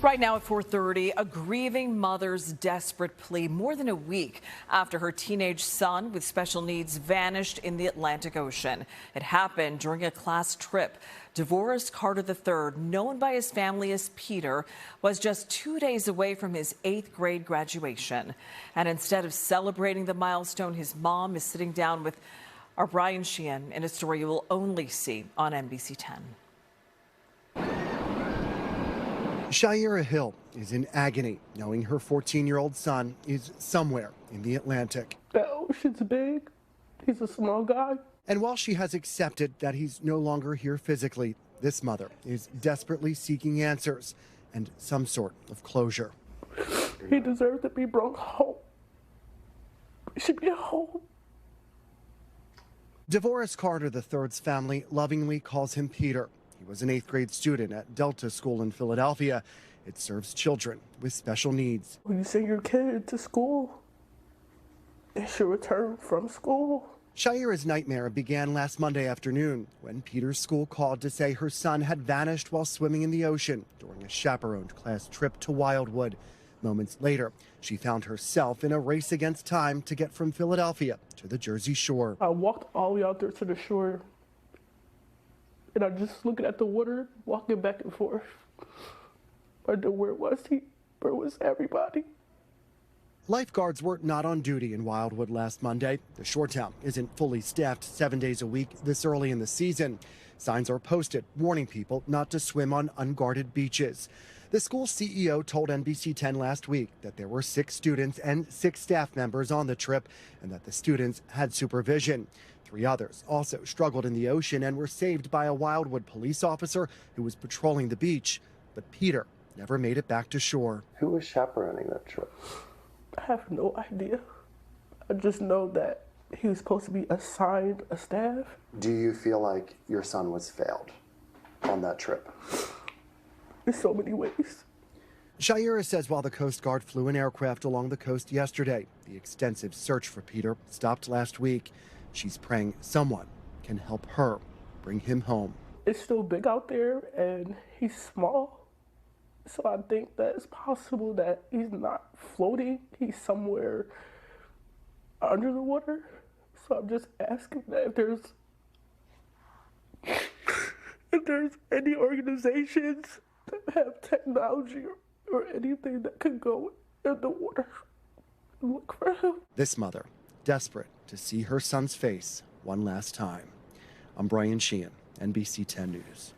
Right now at 4:30, a grieving mother's desperate plea more than a week after her teenage son with special needs vanished in the Atlantic Ocean. It happened during a class trip. Davoris Carter III, known by his family as Peter, was just 2 days away from his 8th grade graduation. And instead of celebrating the milestone, his mom is sitting down with our Brian Sheehan in a story you will only see on NBC 10. Shyara Hill is in agony, knowing her 14-year-old son is somewhere in the Atlantic. The ocean's big. He's a small guy. And while she has accepted that he's no longer here physically, this mother is desperately seeking answers and some sort of closure. He deserves to be brought home. He should be home. Davoris Carter III's family lovingly calls him Peter. He was an 8th grade student at Delta School in Philadelphia. It serves children with special needs. When you send your kid to school, they should return from school. Shyara's nightmare began last Monday afternoon when Peter's school called to say her son had vanished while swimming in the ocean during a chaperoned class trip to Wildwood. Moments later, she found herself in a race against time to get from Philadelphia to the Jersey shore. I walked all the way out there to the shore, and I'm just looking at the water, walking back and forth. I know where was he? Where was everybody? Lifeguards were not on duty in Wildwood last Monday. The shore town isn't fully staffed 7 days a week this early in the season. Signs are posted warning people not to swim on unguarded beaches. The school CEO told NBC 10 last week that there were 6 students and 6 staff members on the trip and that the students had supervision. 3 others also struggled in the ocean and were saved by a Wildwood police officer who was patrolling the beach. But Peter never made it back to shore. Who was chaperoning that trip? I have no idea. I just know that he was supposed to be assigned a staff. Do you feel like your son was failed on that trip? In so many ways. Shyara says while the Coast Guard flew an aircraft along the coast yesterday, the extensive search for Peter stopped last week. She's praying someone can help her bring him home. It's still big out there and he's small. So I think that it's possible that he's not floating. He's somewhere under the water. So I'm just asking that if there's any organizations that have technology or anything that could go in the water and look for him. This mother, desperate to see her son's face one last time. I'm Brian Sheehan, NBC 10 News.